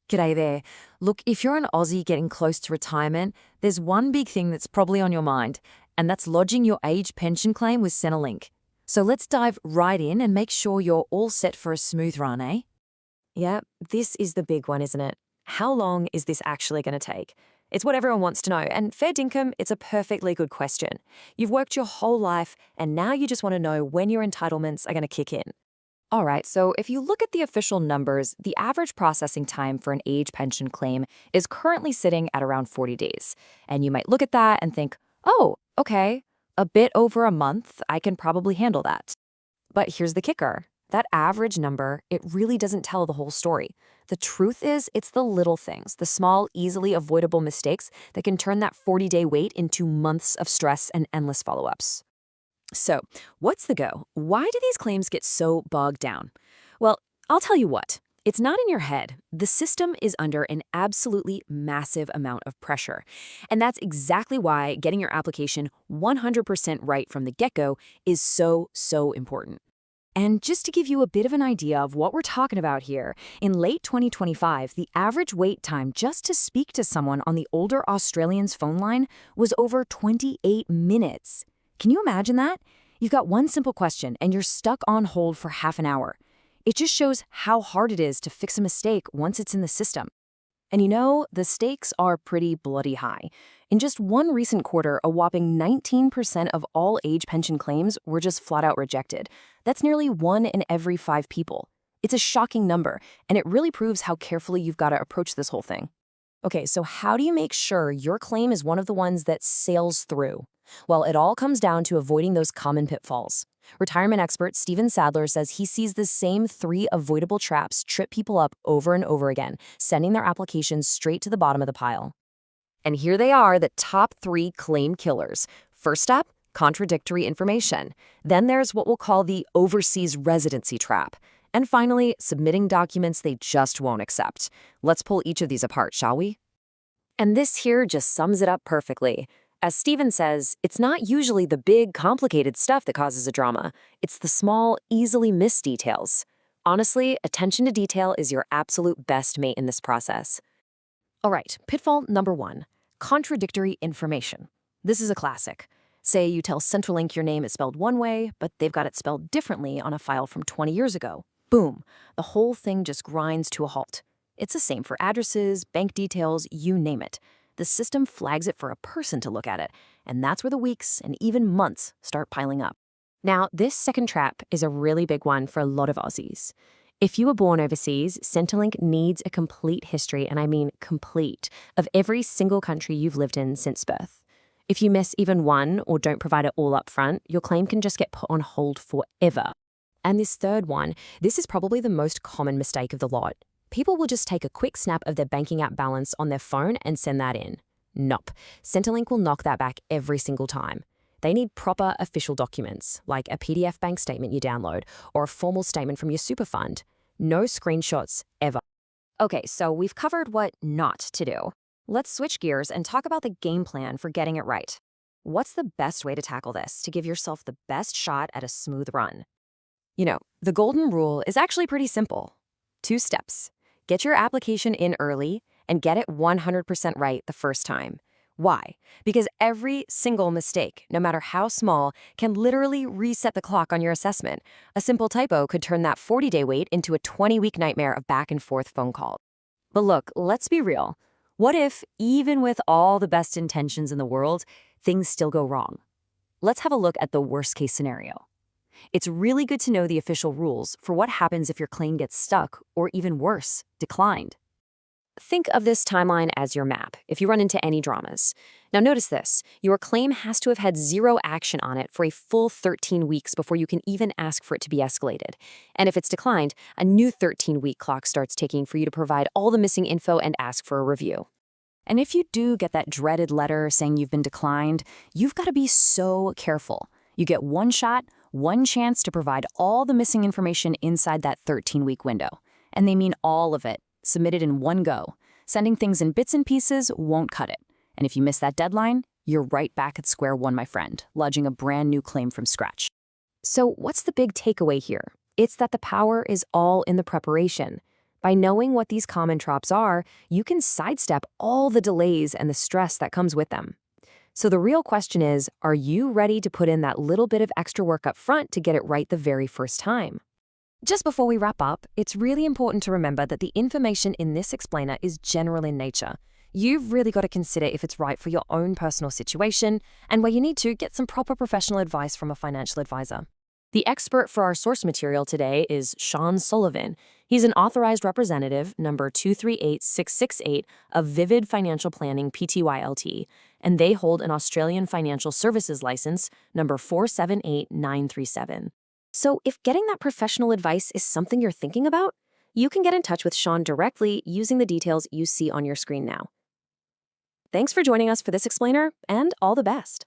G'day there. Look, if you're an Aussie getting close to retirement, there's one big thing that's probably on your mind, and that's lodging your age pension claim with Centrelink. So let's dive right in and make sure you're all set for a smooth run, eh? Yeah, this is the big one, isn't it? How long is this actually going to take? It's what everyone wants to know, and fair dinkum, it's a perfectly good question. You've worked your whole life, and now you just want to know when your entitlements are going to kick in. All right, so if you look at the official numbers, the average processing time for an age pension claim is currently sitting at around 40 days. And you might look at that and think, oh, okay, a bit over a month, I can probably handle that. But here's the kicker. That average number, it really doesn't tell the whole story. The truth is, it's the little things, the small, easily avoidable mistakes that can turn that 40-day wait into months of stress and endless follow-ups. So, what's the go? Why do these claims get so bogged down? Well, I'll tell you what. It's not in your head. The system is under an absolutely massive amount of pressure. And that's exactly why getting your application 100% right from the get-go is so important. And just to give you a bit of an idea of what we're talking about here, in late 2025, the average wait time just to speak to someone on the older Australian's phone line was over 28 minutes. Can you imagine that? You've got one simple question and you're stuck on hold for half an hour. It just shows how hard it is to fix a mistake once it's in the system. And you know, the stakes are pretty bloody high. In just one recent quarter, a whopping 19% of all age pension claims were just flat out rejected. That's nearly 1 in every 5 people. It's a shocking number, and it really proves how carefully you've got to approach this whole thing. Okay, so how do you make sure your claim is one of the ones that sails through? Well, it all comes down to avoiding those common pitfalls. Retirement expert Stephen Sadler says he sees the same 3 avoidable traps trip people up over and over again, sending their applications straight to the bottom of the pile. And here they are, the top 3 claim killers. First up, contradictory information. Then there's what we'll call the overseas residency trap. And finally, submitting documents they just won't accept. Let's pull each of these apart, shall we? And this here just sums it up perfectly. As Stephen says, it's not usually the big, complicated stuff that causes a drama. It's the small, easily missed details. Honestly, attention to detail is your absolute best mate in this process. All right, pitfall number 1, contradictory information. This is a classic. Say you tell Centrelink your name is spelled one way, but they've got it spelled differently on a file from 20 years ago. Boom, the whole thing just grinds to a halt. It's the same for addresses, bank details, you name it. The system flags it for a person to look at it, and that's where the weeks and even months start piling up. Now, this second trap is a really big one for a lot of Aussies. If you were born overseas, Centrelink needs a complete history, and I mean complete, of every single country you've lived in since birth. If you miss even one or don't provide it all up front, your claim can just get put on hold forever. And this third one, this is probably the most common mistake of the lot. People will just take a quick snap of their banking app balance on their phone and send that in. Nope. Centrelink will knock that back every single time. They need proper official documents, like a PDF bank statement you download or a formal statement from your super fund. No screenshots ever. Okay, so we've covered what not to do. Let's switch gears and talk about the game plan for getting it right. What's the best way to tackle this to give yourself the best shot at a smooth run? You know, the golden rule is actually pretty simple. 2 steps. Get your application in early and get it 100% right the first time. Why? Because every single mistake, no matter how small, can literally reset the clock on your assessment. A simple typo could turn that 40-day wait into a 20-week nightmare of back and forth phone calls. But look, let's be real. What if, even with all the best intentions in the world, things still go wrong? Let's have a look at the worst-case scenario. It's really good to know the official rules for what happens if your claim gets stuck, or even worse, declined. Think of this timeline as your map if you run into any dramas. Now notice this, your claim has to have had 0 action on it for a full 13 weeks before you can even ask for it to be escalated. And if it's declined, a new 13-week clock starts ticking for you to provide all the missing info and ask for a review. And if you do get that dreaded letter saying you've been declined, you've got to be so careful. You get one shot, one chance to provide all the missing information inside that 13-week window. And they mean all of it, submitted in one go. Sending things in bits and pieces won't cut it. And if you miss that deadline, you're right back at square one, my friend, lodging a brand new claim from scratch. So what's the big takeaway here? It's that the power is all in the preparation. By knowing what these common tropes are, you can sidestep all the delays and the stress that comes with them. So the real question is, are you ready to put in that little bit of extra work up front to get it right the very first time? Just before we wrap up, it's really important to remember that the information in this explainer is general in nature. You've really got to consider if it's right for your own personal situation, and where you need to, get some proper professional advice from a financial advisor. The expert for our source material today is Sean Sullivan. He's an authorized representative, number 238668 of Vivid Financial Planning Pty Lt, and they hold an Australian Financial Services license, number 478937. So if getting that professional advice is something you're thinking about, you can get in touch with Sean directly using the details you see on your screen now. Thanks for joining us for this explainer, and all the best.